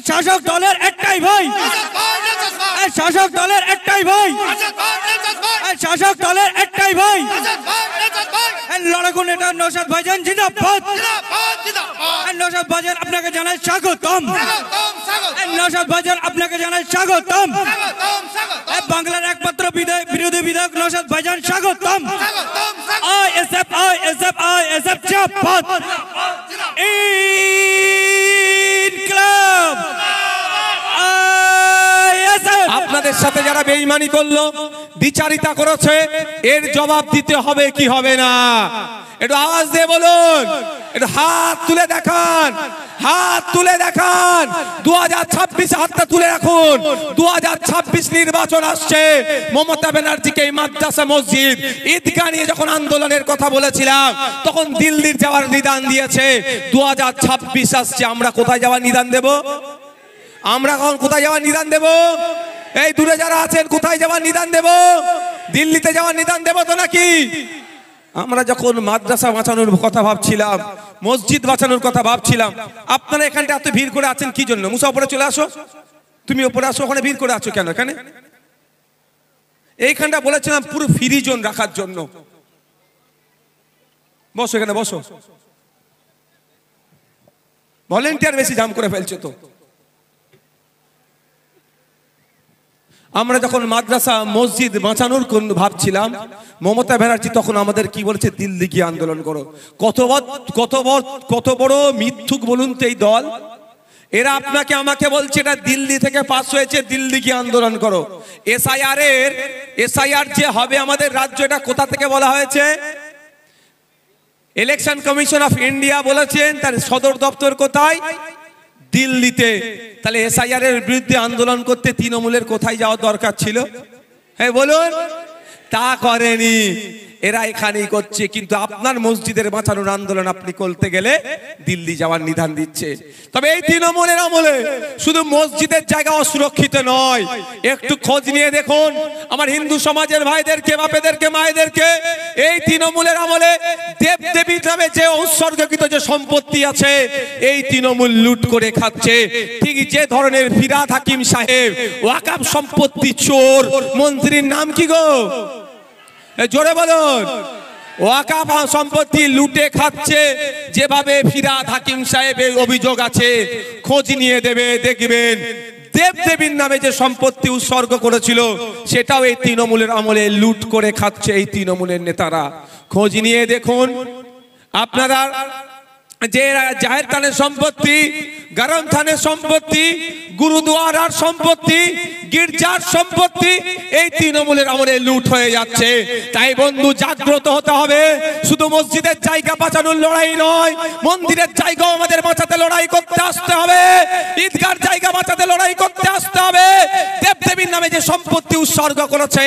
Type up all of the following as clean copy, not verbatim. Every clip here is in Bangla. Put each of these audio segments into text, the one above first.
শাসক দলের একটাই ভাই, শাসক দলের একটাই ভাই, শাসক দলের একটাই ভাই, লড়াকু নেতা নওশাদ ভাইজান জিন্দাবাদ। নওশাদ ভাইজান আপনাকে জানাই স্বাগতম, নওশাদ ভাইজান আপনাকে জানাই স্বাগতম। বাংলার একমাত্র বিরোধী বিধায়ক নওশাদ ভাইজান স্বাগতম। আইএসএফ আইএসএফ আইএসএফ জিন্দাবাদ। ইনকিলাব আপনাদের সাথে যারা বেঈমানি করলো, দ্বিচারিতা করেছে, এর জবাব দিতে হবে কি হবে না? একটু আওয়াজ দিয়ে বলুন, একটু হাত তুলে দেখান, হাত তুলে দেখান। 2026 হাতটা তুলে রাখুন। 2026 নির্বাচন আসছে। মমতা ব্যানার্জিকে এই মাদ্রাসা মসজিদ ঈদগাহ নিয়ে যখন আন্দোলনের কথা বলেছিলাম, তখন দিল্লির যাওয়ার নিদান দিয়েছে। 2026 আসছে, আমরা কোথায় যাওয়ার নিদান দেব? আমরা এখন কোথায় যাওয়ার নিদান দেব? এই দূরে যারা আছেন, কোথায় যাওয়ার নিদান দেব? দিল্লিতে যাওয়ার নিদান দেব তো নাকি? আমরা যখন মাদ্রাসা বাঁচানোর কথা ভাবছিলাম, মসজিদ বাঁচানোর কথা ভাবছিলাম, আপনারা এখানটা এত ভিড় করে আছেন কি জন্য? মুসা উপরে চলে আসো, তুমি উপরে আসো, ওখানে ভিড় করে আছো কেন? এখানে এইখানটা বলেছিলাম পুরো ফ্রি জোন রাখার জন্য। বসো, এখানে বসো। ভলেন্টিয়ার বেশি জাম করে ফেলছে তো। আমরা যখন মাদ্রাসা মসজিদ বাঁচানোর ভাবছিলাম, মমতা ব্যানার্জি তখন আমাদের কি বলেছে? দিল্লি গিয়ে আন্দোলন করো। কত বড় মিথ্যুক বলুন তো এই দল। এরা আপনাকে আমাকে বলছে এটা দিল্লি থেকে পাস হয়েছে, দিল্লি গিয়ে আন্দোলন করো। এসআইআর যে হবে আমাদের রাজ্য, এটা কোথা থেকে বলা হয়েছে? ইলেকশন কমিশন অফ ইন্ডিয়া বলেছেন তার সদর দপ্তর কোথায়? দিল্লিতে। তাহলে এসআইআর এর বিরুদ্ধে আন্দোলন করতে তৃণমূলের কোথায় যাওয়া দরকার ছিল? হ্যাঁ বলুন। তা করেনি, এরা এখানেই করছে। কিন্তু আপনার মসজিদের বাঁচানোর আন্দোলন আপনি করতে গেলে দিল্লি যাওয়ার নিধান দিচ্ছে। তবে এই তৃণমূলের আমলে শুধু মসজিদের জায়গা অসুরক্ষিত নয়, একটু খোঁজ নিয়ে দেখুন আমার হিন্দু সমাজের ভাইদেরকে, বাপেদেরকে, মায়েদেরকে। এই তৃণমূলের আমলে দেবদেবীর নামে যে উৎসর্গকৃত যে সম্পত্তি আছে, এই তৃণমূল লুট করে খাচ্ছে। ঠিক যে ধরনের ফিরহাদ হাকিম সাহেব ওয়াকফ সম্পত্তি চোর, মন্ত্রীর নাম কি গো? জোরে বলুন। ওয়াকফ সম্পত্তি লুটে খাচ্ছে, যেভাবে ফিরহাদ হাকিম সাহেবের অভিযোগ আছে, খোঁজ নিয়ে দেখবেন দেবদেবীর নামে যে সম্পত্তি উৎসর্গ করেছিল, সেটাও এই তৃণমূলের আমলে লুট করে খাচ্ছে এই তৃণমূলের নেতারা। খোঁজ নিয়ে দেখুন আপনারা, যে জাহের থানের সম্পত্তি, গরম থানের সম্পত্তি, গুরুদুয়ারার সম্পত্তি, গির্জার সম্পত্তি এই তৃণমূলের আমলে লুট হয়ে যাচ্ছে। তাই বন্ধু জাগ্রত হতে হবে। শুধু মসজিদের জায়গা বাঁচানোর লড়াই নয়, মন্দিরের জায়গাও আমাদের বাঁচাতে লড়াই করতে আসতে হবে। ঈদগার জায়গা বাঁচাতে লড়াই করতে আসতে হবে। দেবদেবীর নামে যে সম্পত্তি উৎসর্গ করেছে,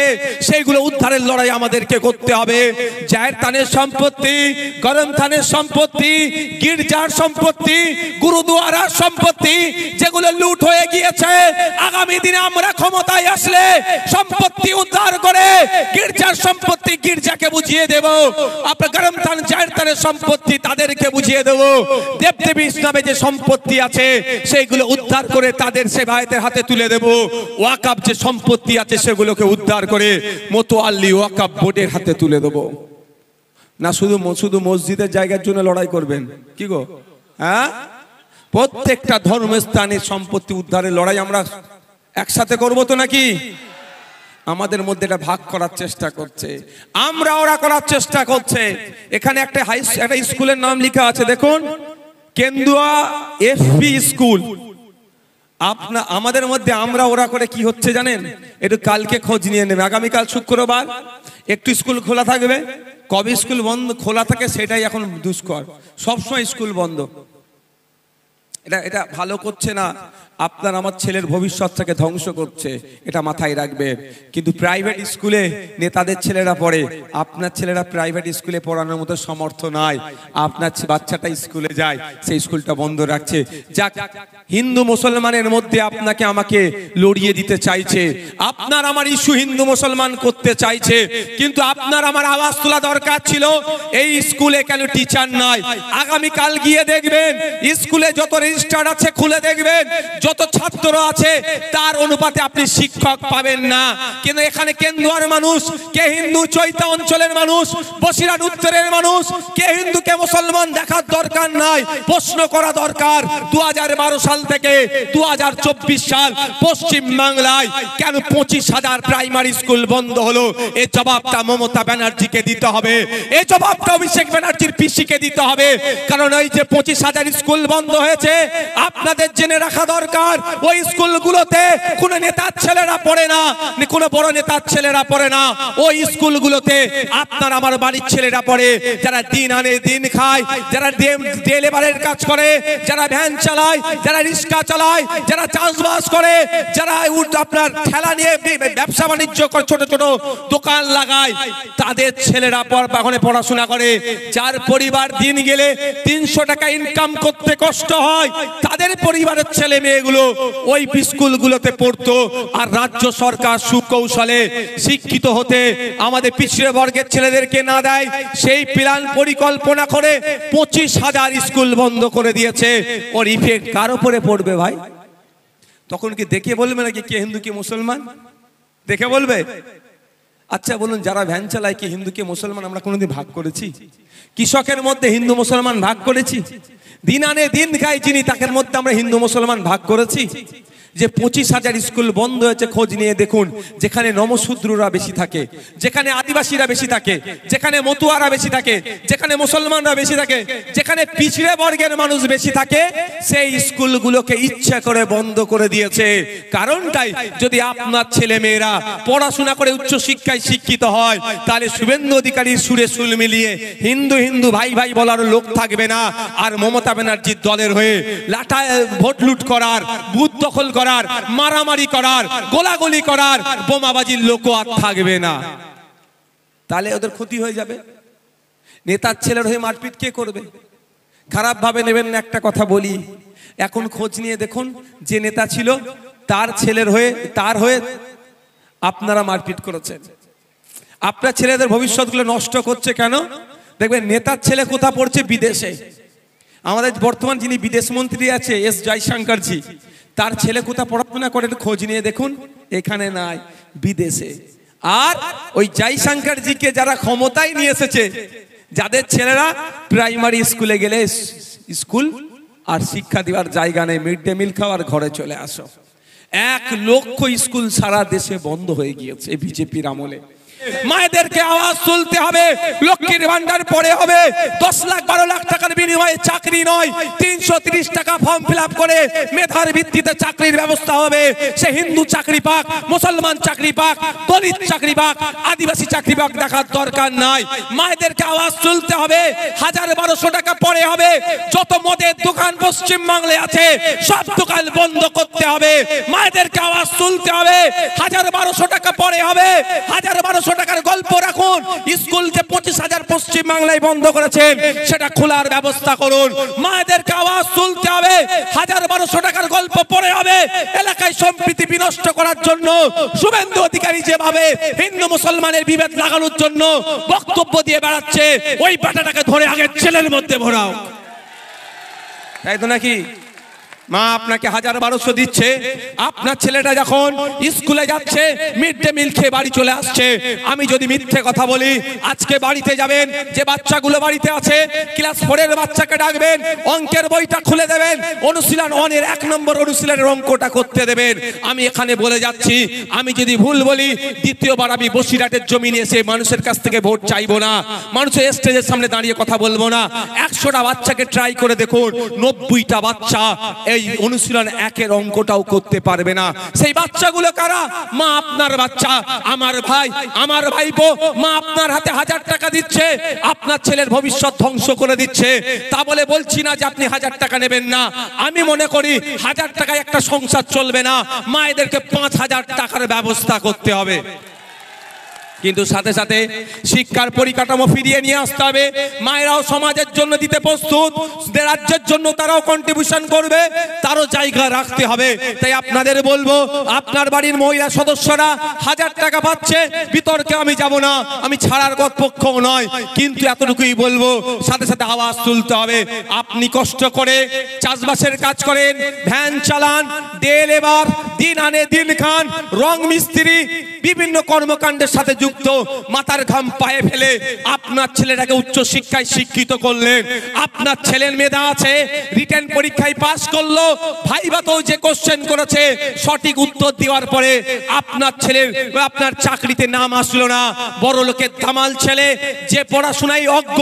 সেইগুলো উদ্ধারের লড়াই আমাদেরকে করতে হবে। জাহের থানের সম্পত্তি, গরম থানের সম্পত্তি, গির্জার সম্পত্তি, গুরুদুয়ারার সম্পত্তি যেগুলো লুট হয়ে গিয়েছে, আগামী দিনে আমরা ক্ষমতায় আসলে সম্পত্তি উদ্ধার করে গির্জার সম্পত্তি গির্জাকে বুঝিয়ে দেব। আপনার গরম থান, জাহের থানের সম্পত্তি তাদেরকে বুঝিয়ে দেব। দেবদেবীর নামে যে সম্পত্তি আছে, সেইগুলো উদ্ধার করে তাদের সেবায়েতের হাতে তুলে দেব। ওয়াকফ যে সম্পত্তি আছে, সেগুলোকে উদ্ধার করে মোতোয়াল্লি ওয়াকফ বোর্ডের হাতে তুলে দেব। না শুধু মসজিদের জায়গার জন্য লড়াই করবেন কি গো? হ্যাঁ, প্রত্যেকটা ধর্মস্থানের সম্পত্তি উদ্ধারের লড়াই আমরা একসাথে করব তো নাকি? আমাদের মধ্যে এটা ভাগ করার চেষ্টা করছে, আমরা ওরা করার চেষ্টা করছে। এখানে একটা স্কুলের নাম লেখা আছে দেখুন, কেন্দুয়া এফপি স্কুল। আমাদের মধ্যে আমরা ওরা করে কি হচ্ছে জানেন? একটু কালকে খোঁজ নিয়ে নেবে। আগামীকাল শুক্রবার একটু স্কুল খোলা থাকবে। কবে স্কুল বন্ধ খোলা থাকে সেটাই এখন দুষ্কর। সবসময় স্কুল বন্ধ। এটা ভালো করছে না, আপনার আমার ছেলের ভবিষ্যৎটাকে ধ্বংস করছে, এটা মাথায় রাখবে। কিন্তু প্রাইভেট স্কুলে নেতাদের ছেলেরা পড়ে, আপনার ছেলেরা প্রাইভেট স্কুলে পড়ানোর মতো সমর্থ নাই। আপনার বাচ্চাটা স্কুলে যায়, সেই স্কুলটা বন্ধ রাখছে। যাক, হিন্দু মুসলমানের মধ্যে আপনাকে আমাকে লড়িয়ে দিতে চাইছে, আপনার আমার ইস্যু হিন্দু মুসলমান করতে চাইছে। কিন্তু আপনার আমার আওয়াজ তোলা দরকার ছিল। এই স্কুলে কেন টিচার নাই? আগামীকাল গিয়ে দেখবেন স্কুলে যত রেজিস্টার আছে খুলে দেখবেন, যত ছাত্র আছে তার অনুপাতে আপনি শিক্ষক পাবেন না। কিন্তু এখানে কেন্দুয়ার মানুষ, কে হিন্দু চৈতা অঞ্চলের মানুষ, বসিরহাট উত্তরের মানুষ, কে হিন্দু কে মুসলমান দেখার দরকার নাই, প্রশ্ন করা দরকার 2012 সাল থেকে 2024 সাল পশ্চিম বাংলায় কেন 25,000 প্রাইমারি স্কুল বন্ধ হলো? এই জবাবটা মমতা ব্যানার্জিকে দিতে হবে, এই জবাবটা অভিষেক ব্যানার্জির পিসিকে দিতে হবে। কারণ এই যে 25,000 স্কুল বন্ধ হয়েছে, আপনাদের জেনে রাখা দরকার ওই স্কুলগুলোতে কোন নেতার ছেলেরা পড়ে না, কোন বড় নেতার ছেলেরা পড়ে না। ওই স্কুলগুলোতে আপনার আমার বাড়ির ছেলেরা পড়ে, যারা দিন আনে দিন খায়, যারা ডে লেবারের কাজ করে, যারা ভ্যান চালায়, যারা রিক্সা চালায়, যারা চাষবাস করে, যারা আপনার ঠেলা নিয়ে ব্যবসা বাণিজ্য করে, ছোট ছোট দোকান লাগায়, তাদের ছেলেরা ওখানে পড়াশোনা করে। যার পরিবার দিন গেলে 300 টাকা ইনকাম করতে কষ্ট হয়, তাদের পরিবারের ছেলে মেয়েগুলো ওই স্কুলগুলোতে পড়তো। আর রাজ্য সরকার সুকৌশলে শিক্ষিত হতে আমাদের পিছিয়ে বর্গের ছেলেদেরকে না দেয়, সেই প্ল্যান পরিকল্পনা করে 25,000 স্কুল বন্ধ করে দিয়েছে। ওর ইফেক্ট কার উপরে পড়বে ভাই? তখন কি দেখে বলবে নাকি কে হিন্দু কে মুসলমান? দেখে বলবে? আচ্ছা বলুন, যারা ভ্যান চালায় কি হিন্দু কে মুসলমান আমরা কোনোদিন ভাগ করেছি? কৃষকের মধ্যে হিন্দু মুসলমান ভাগ করেছি? দিন আনে দিন খাই যিনি, তাদের মধ্যে আমরা হিন্দু মুসলমান ভাগ করেছি? যে 25,000 স্কুল বন্ধ হয়েছে, খোঁজ নিয়ে দেখুন। যেখানে নমশূদ্ররা বেশি থাকে, যেখানে আদিবাসীরা বেশি থাকে, যেখানে মতুয়ারা বেশি থাকে, যেখানে মুসলমানরা বেশি থাকে, যেখানে পিছড়ে বর্গের মানুষ বেশি থাকে, সেই স্কুলগুলোকে ইচ্ছা করে বন্ধ করে দিয়েছে। কারণটাই, যদি আপনার ছেলে মেয়েরা পড়াশোনা করে উচ্চ শিক্ষায় শিক্ষিত হয়, তাহলে শুভেন্দু অধিকারীর সুরে সুর মিলিয়ে হিন্দু হিন্দু ভাই ভাই বলার লোক থাকবে না। আর মমতা ব্যানার্জির দলের হয়ে লাটায় ভোট লুট করার, বুথ দখল করার, মারামারি করার, গোলাগুলি করার, বোমাবাজির লোকও আর থাকবে না। তাহলে ওদের ক্ষতি হয়ে যাবে। নেতার ছেলের হয়ে মারপিট কে করবে? খারাপ ভাবে নেবেন না, একটা কথা বলি, এখন খোঁজ নিয়ে দেখুন, যে নেতা ছিল তার ছেলের হয়ে, তার হয়ে আপনারা মারপিট করেছেন। আপনার ছেলেদের ভবিষ্যৎগুলো নষ্ট করছে কেন? দেখবেন নেতার ছেলে কোথা পড়ছে? বিদেশে। আমাদের বর্তমান যিনি বিদেশ মন্ত্রী আছে এস জয়শঙ্করজি, তার ছেলে কোথা পড়াশোনা করে খোঁজ নিয়ে দেখুন, এখানে নাই, বিদেশে। আর ওই জয়শঙ্করজিকে যারা ক্ষমতায় নিয়ে এসেছে, যাদের ছেলেরা প্রাইমারি স্কুলে গেলে স্কুল আর শিক্ষা দেওয়ার জায়গা নেই, মিড ডে মিল খাওয়ার ঘরে চলে আসো। 1 লক্ষ স্কুল সারা দেশে বন্ধ হয়ে গিয়েছে বিজেপির আমলে। মায়েদেরকে আওয়াজ তুলতে হবে, লক্ষ্মীর ভান্ডার পরে হবে, 10 লাখ 12 লাখ টাকার বিনিময়ে চাকরি নয়, 330 টাকা ফর্ম ফিল আপ করে মেধার ভিত্তিতে চাকরির ব্যবস্থা হবে। সে হিন্দু চাকরি পাক, মুসলমান চাকরি পাক, দলিত চাকরি পাক, আদিবাসী চাকরি পাক, দেখার দরকার নাই। মায়েদেরকে আওয়াজ তুলতে হবে, 1000-1200 টাকা পরে হবে। যত মদের দোকান পশ্চিম বাংলায় আছে সব দোকান বন্ধ করতে হবে। মায়েদেরকে আওয়াজ তুলতে হবে, 1000-1200 টাকা পরে হবে। 1000-1200 টাকার গল্প রাখুন। স্কুল যে 25,000 পশ্চিম বাংলায় বন্ধ করেছেন, সেটা খোলার ব্যবস্থা করুন। মায়েদেরকে আওয়াজ তুলতে হবে, 1000-1200 টাকার গল্প পড়ে হবে। এলাকায় সম্প্রীতি বিনষ্ট করার জন্য শুভেন্দু অধিকারী যেভাবে হিন্দু মুসলমানের বিভেদ লাগানোর জন্য বক্তব্য দিয়ে বেড়াচ্ছে, ওই বাটাটাকে ধরে আগে ছেলের মধ্যে ভরাও। তাই তো নাকি? মা আপনাকে 1000-1200 দিচ্ছে, আপনার ছেলেটা যখন স্কুলে যাচ্ছে মিড ডে মিল খেয়ে বাড়ি চলে আসছে। আমি যদি মিথ্যে কথা বলি, আজকে বাড়িতে যাবেন, যে বাচ্চাগুলো বাড়িতে আছে ক্লাস 4 এর বাচ্চাকে ডাকবেন, অঙ্কের বইটা খুলে দেবেন, অনুশীলন 1 এর 1 নম্বর অনুশীলনের অঙ্কটা করতে দেবেন। আমি এখানে বলে যাচ্ছি, আমি যদি ভুল বলি, দ্বিতীয়বার আমি বসিরহাটের জমিনে এসে মানুষের কাছ থেকে ভোট চাইবো না, মানুষের স্টেজের সামনে দাঁড়িয়ে কথা বলবো না। 100টা বাচ্চাকে ট্রাই করে দেখুন, 90টা বাচ্চা এই অনুশীলন 1 এর অঙ্কটাও করতে পারবে না। সেই বাচ্চাগুলো কারা? মা আপনার বাচ্চা, আমার ভাই, আমার ভাইপো। মা আপনার হাতে 1000 টাকা দিচ্ছে, আপনার ছেলের ভবিষ্যৎ ধ্বংস করে দিচ্ছে। তা বলে বলছি না যে আপনি 1000 টাকা নেবেন না। আমি মনে করি 1000 টাকায় একটা সংসার চলবে না, মায়েদেরকে 5000 টাকার ব্যবস্থা করতে হবে। কিন্তু সাথে সাথে শিক্ষার পরিকাঠামো ফিরিয়ে নিয়ে আসতে হবে। মায়েরাও সমাজের জন্য দিতে প্রস্তুত, রাজ্যের জন্য তারাও কন্ট্রিবিউশন করবে, তারও জায়গা রাখতে হবে। তাই আপনাদের বলবো, আপনার বাড়ির মহিলা সদস্যরা 1000 টাকা পাচ্ছে, বিতর্কে আমি যাব না, আমি ছাড়ার পক্ষও নয়, কিন্তু এতটুকুই বলবো সাথে সাথে আওয়াজ তুলতে হবে। আপনি কষ্ট করে চাষবাসের কাজ করেন, ভ্যান চালান, ডে লেবার, দিন আনে দিন খান, রং মিস্ত্রি, বিভিন্ন কর্মকাণ্ডের সাথে যুক্ত, মাথার ঘাম পায়ে ফেলে আপনার ছেলেটাকে উচ্চ শিক্ষায় শিক্ষিত করলেন। আপনার ছেলের মেধা আছে, রিটেন পরীক্ষায় পাস করলো, ভাইভাতেও যে কোশ্চেন করেছে সঠিক উত্তর দেওয়ার পরে আপনার ছেলের আপনার চাকরিতে নাম আসলো না। বড় লোকের দামাল ছেলে যে পড়াশোনায় অজ্ঞ,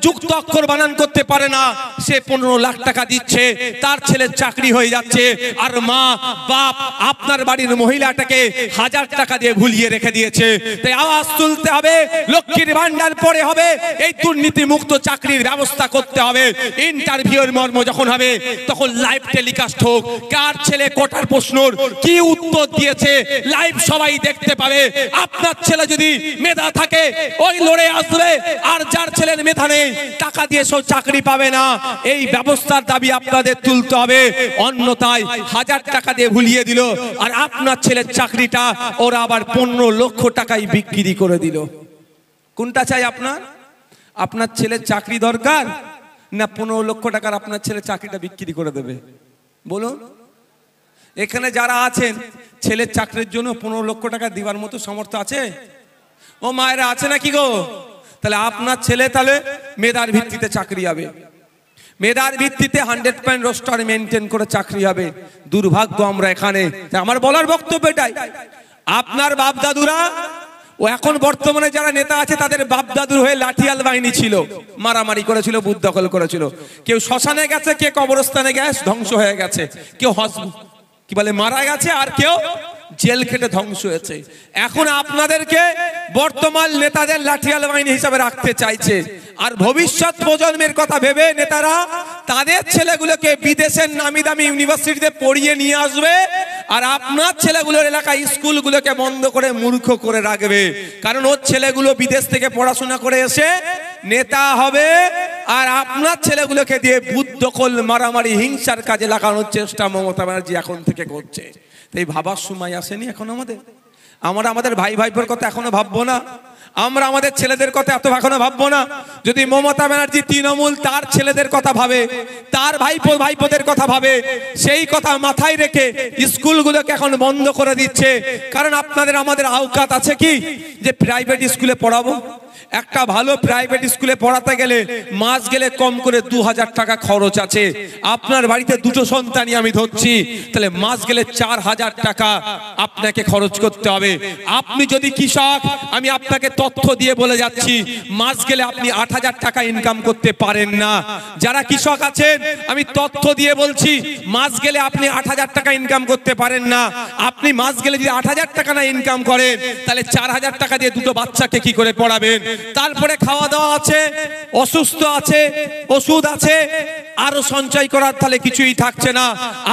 যুক্ত অক্ষর বানান করতে পারে না, সে 15 লাখ টাকা দিচ্ছে, তার ছেলের চাকরি হয়ে যাচ্ছে। আর মা বাপ আপনার বাড়ির মহিলাটাকে 1000 টাকা দিয়ে ভুলিয়ে রেখে দিয়েছে। তাই আওয়াজ তুলতে হবে, লক্ষ্মীর ভান্ডার পরে হবে, এই দুর্নীতি মুক্ত চাকরির ব্যবস্থা করতে হবে। ইন্টারভিউর মর্ম যখন হবে তখন লাইভ টেলিকাস্ট হোক, কার ছেলে কোটার প্রশ্নর কি উত্তর দিয়েছে লাইভ সবাই দেখতে পাবে। আপনার ছেলে যদি মেধা থাকে ওই লড়ে আসবে, আর যার ছেলের মেধা নেই টাকা দিয়ে সব চাকরি পাবে না। এই ব্যবস্থার দাবি আপনাদের তুলতে হবে। অন্যথায় 1000 টাকা দিয়ে ভুলিয়ে দিল, আর আপনার ছেলের চাকরিটা ওরা আবার 15 লক্ষ টাকায় বিক্রি করে দিল। কোনটা চাই আপনার? আপনার ছেলের চাকরি দরকার না 15 লক্ষ টাকার আপনার ছেলের চাকরিটা বিক্রি করে দেবে? বলুন। এখানে যারা আছেন ছেলের চাকরির জন্য 15 লক্ষ টাকা দেওয়ার মতো সামর্থ্য আছে? ও মায়েরা আছে নাকি গো? তাহলে আপনার ছেলে তাহলে মেধার ভিত্তিতে চাকরি হবে, মেধার ভিত্তিতে 100% রোস্টার মেনটেন করে চাকরি হবে। দুর্ভাগ্য আমরা এখানে। আমার বলার বক্তব্য এটাই, আপনার বাপ দাদুরা ও এখন বর্তমানে যারা নেতা আছে তাদের বাপ দাদুর হয়ে লাঠিয়াল বাহিনী ছিল, মারামারি করেছিল, বুথ দখল করেছিল। কেউ শ্মশানে গেছে, কে কবরস্থানে গেছে, ধ্বংস হয়ে গেছে, কেউ কি বলে মারা গেছে, আর কেউ জেল খেটে ধ্বংস হয়েছে। এখন আপনাদেরকে বর্তমান নেতাদের লাঠিয়াল বাহিনী হিসাবে রাখতে চাইছে। আর ভবিষ্যৎ প্রজন্মের কথা ভেবে নেতারা তাদের ছেলেগুলোকে বিদেশের নামি দামি ইউনিভার্সিটিতে পড়িয়ে নিয়ে আসবে, আর আপনার ছেলেগুলোর এলাকায় স্কুলগুলোকে বন্ধ করে মূর্খ করে রাখবে। কারণ ওর ছেলেগুলো বিদেশ থেকে পড়াশোনা করে এসে নেতা হবে, আর আপনার ছেলেগুলোকে দিয়ে বুথ দখল, মারামারি, হিংসার কাজে লাগানোর চেষ্টা মমতা ব্যানার্জি এখন থেকে করছে। তাই ভাবার সময় আসেনি এখন আমাদের? আমরা আমাদের ভাই ভাইপোর কথা এখনো ভাববো না? আমরা আমাদের ছেলেদের কথা এত এখনো ভাববো না? যদি মমতা ব্যানার্জি তৃণমূল তার ছেলেদের কথা ভাবে, তার ভাইপোদের কথা ভাবে, সেই কথা মাথায় রেখে স্কুলগুলোকে এখন বন্ধ করে দিচ্ছে। কারণ আপনাদের আমাদের আওকাত আছে কি যে প্রাইভেট স্কুলে পড়াবো? একটা ভালো প্রাইভেট স্কুলে পড়াতে গেলে মাস গেলে কম করে 2000 টাকা খরচ আছে। আপনার বাড়িতে দুটো সন্তানই আমি ধরছি, তাহলে মাস গেলে 4000 টাকা আপনাকে খরচ করতে হবে। আপনি যদি কৃষক, আমি আপনাকে তথ্য দিয়ে বলে যাচ্ছি, মাস গেলে আপনি 8000 টাকা ইনকাম করতে পারেন না। যারা কৃষক আছেন আমি তথ্য দিয়ে বলছি, মাস গেলে আপনি 8000 টাকা ইনকাম করতে পারেন না। আপনি মাস গেলে যদি 8000 টাকা না ইনকাম করেন, তাহলে 4000 টাকা দিয়ে দুটো বাচ্চাকে কি করে পড়াবেন? তারপরে খাওয়া দাওয়া আছে, অসুস্থ আছে, ওষুধ আছে, আরো সঞ্চয় করার তাহলে কিছুই থাকছে না।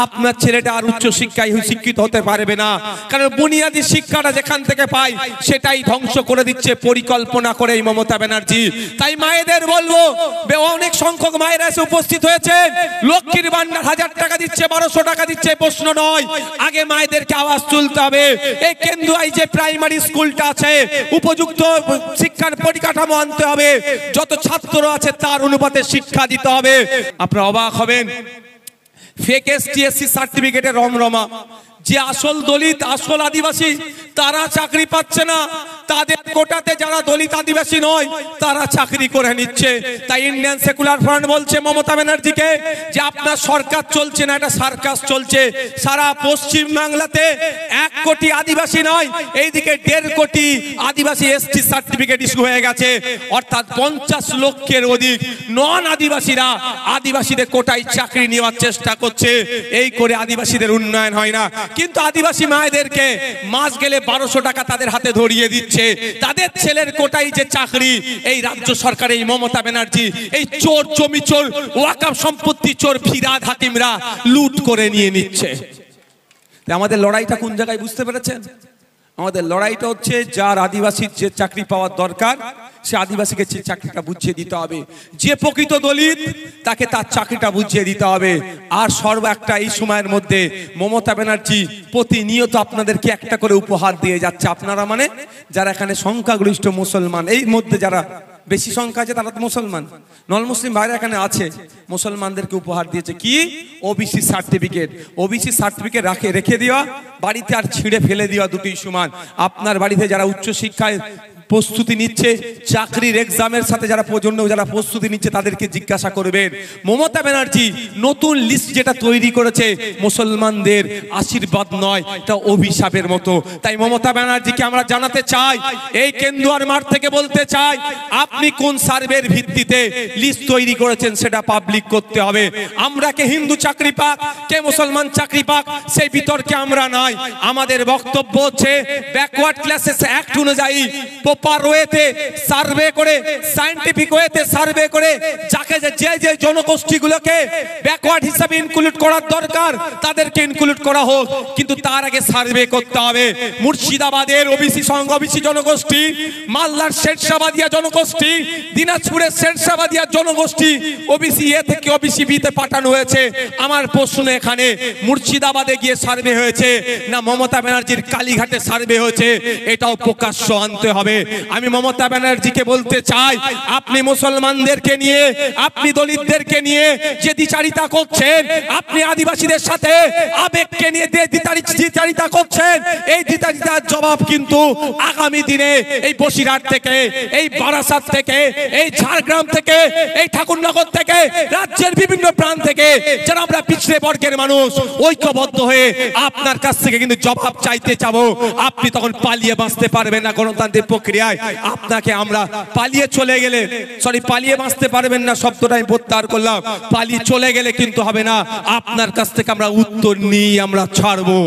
আপনার ছেলেটা আর উচ্চ শিক্ষায় শিক্ষিত হতে পারবে না, কারণ বুনিয়াদী শিক্ষাটা যেখান থেকে পাই সেটাই ধ্বংস করে দিচ্ছে পরিকল্পনা করে এই মমতা ব্যানার্জি। তাই মায়েদের বলবো, অনেক সংখ্যক মায়েরা এসে উপস্থিত হয়েছেন, লক্ষ্মীর ভান্ডার 1000 টাকা দিচ্ছে, 1200 টাকা দিচ্ছে, প্রশ্ন নয়। আগে মায়েদেরকে আওয়াজ তুলতে হবে। এই কেন্দুয়ায় যে প্রাইমারি স্কুলটা আছে, উপযুক্ত শিক্ষার পরিকাঠামো আনতে হবে, যত ছাত্র আছে তার অনুপাতে শিক্ষা দিতে হবে। আপনারা অবাক হবেন, ফেক এসটিএসসি সার্টিফিকেটের রমরমা। যে আসল দলিত, আসল আদিবাসী তারা চাকরি পাচ্ছে না, তাদের কোটাতে যারা দলিত আদিবাসী নয় তারা চাকরি করে নিচ্ছে। তাই ইন্ডিয়ান সেকুলার ফ্রন্ট বলছে মমতা ব্যানার্জিকে যে আপনার সরকার চলছে না, এটা সার্কাস চলছে। সারা পশ্চিম বাংলাতে 1 কোটি আদিবাসী নয়, এইদিকে 1.5 কোটি আদিবাসী এসটি সার্টিফিকেট ইস্যু হয়ে গেছে। অর্থাৎ 50 লক্ষের অধিক নন আদিবাসীরা আদিবাসীদের কোটায় চাকরি নেওয়ার চেষ্টা করছে। এই করে আদিবাসীদের উন্নয়ন হয় না। কিন্তু আদিবাসী মায়েদেরকে মাস গেলে 1200 টাকা তাদের হাতে ধরিয়ে দিচ্ছে। তাদের ছেলের কোটাই যে চাকরি, এই রাজ্য সরকার, এই মমতা ব্যানার্জি, এই চোর, জমি চোর, ওয়াকফ সম্পত্তি চোর ফিরাদ হাকিমরা লুট করে নিয়ে নিচ্ছে। আমাদের লড়াইটা কোন জায়গায় বুঝতে পেরেছেন? আমাদের লড়াইটা হচ্ছে যার আদিবাসীর যে চাকরি পাওয়ার দরকার সে আদিবাসীকে যে চাকরিটা বুঝিয়ে দিতে হবে, যে প্রকৃত দলিত তাকে তার চাকরিটা বুঝিয়ে দিতে হবে। আর সর্ব একটা এই সময়ের মধ্যে মমতা ব্যানার্জি প্রতিনিয়ত আপনাদেরকে একটা করে উপহার দিয়ে যাচ্ছে। আপনারা মানে যারা এখানে সংখ্যাগরিষ্ঠ মুসলমান, এই মধ্যে যারা বেশি সংখ্যা আছে তারা তো মুসলমান, নন মুসলিম বাইরে এখানে আছে, মুসলমানদেরকে উপহার দিয়েছে কি? OBC certificate. ওবিসি সার্টিফিকেট রেখে দেওয়া, বাড়িতে আর ছিঁড়ে ফেলে দেওয়া দুটোই সমান। আপনার বাড়িতে যারা উচ্চশিক্ষায় প্রস্তুতি নিচ্ছে, চাকরির এক্সামের সাথে যারা প্রস্তুতি নিচ্ছে তাদেরকে জিজ্ঞাসা করবেন, মমতা ব্যানার্জি নতুন লিস্ট যেটা তৈরি করেছে মুসলমানদের আশীর্বাদ নয়, এটা অভিশাপের মতো। তাই মমতা ব্যানার্জিকে আমরা জানাতে চাই, এই কেন্দুয়ার মাঠ থেকে বলতে চাই, আপনি কোন সার্ভের ভিত্তিতে লিস্ট তৈরি করেছেন সেটা পাবলিক করতে হবে। আমরা কে হিন্দু চাকরি পাক, কে মুসলমান চাকরি পাক, সেই বিতর্কে আমরা নাই। আমাদের বক্তব্য হচ্ছে ব্যাকওয়ার্ড ক্লাসেস অ্যাক্ট অনুযায়ী প্রপার ওয়েতে সার্ভে করে, সায়েন্টিফিক ওয়েতে সার্ভে করে যাকে যে জনগোষ্ঠীগুলোকে ব্যাকওয়ার্ড হিসাবে ইনক্লুড করার দরকার তাদেরকে ইনক্লুড করা হোক, কিন্তু তার আগে সার্ভে করতে হবে। মুর্শিদাবাদের ওবিসি জনগোষ্ঠী, মালদার শেরশাবাদিয়া জনগোষ্ঠী, দিনাজপুরের শেরশাবাদিয়া জনগোষ্ঠী ওবিসি এ থেকে ওবিসি বি তে পাঠানো হয়েছে। আমার প্রশ্ন এখানে, মুর্শিদাবাদে গিয়ে সার্ভে হয়েছে না মমতা ব্যানার্জির কালীঘাটে সার্ভে হয়েছে, এটাও প্রকাশ্য আনতে হবে। আমি মমতা ব্যানার্জিকে বলতে চাই, আপনি মুসলমানদেরকে নিয়ে, আপনি দলিতদেরকে নিয়ে যে দ্বিচারিতা করছেন, আপনি আদিবাসীদের সাথে আবেগকে নিয়ে দ্বিচারিতা করছেন, এই দ্বিচারিতার জবাব কিন্তু আগামী দিনে এই বসিরহাট থেকে, এই বারাসাত থেকে, এই ঝাড়গ্রাম থেকে, এই ঠাকুরনগর থেকে, রাজ্যের বিভিন্ন প্রান্ত থেকে যারা আমরা পিছড়ে বর্গের মানুষ ঐক্যবদ্ধ হয়ে আপনার কাছ থেকে কিন্তু জবাব চাইতে যাবো। আপনি তখন পালিয়ে বাঁচতে পারবেন না গণতান্ত্রিক প্রক্রিয়ায়। আপনাকে আমরা পালিয়ে বাঁচতে পারবেন না শব্দটা আমি প্রত্যাহার করলাম। পালিয়ে চলে গেলে কিন্তু হবে না, আপনার কাছ থেকে আমরা উত্তর নিয়ে আমরা ছাড়বো।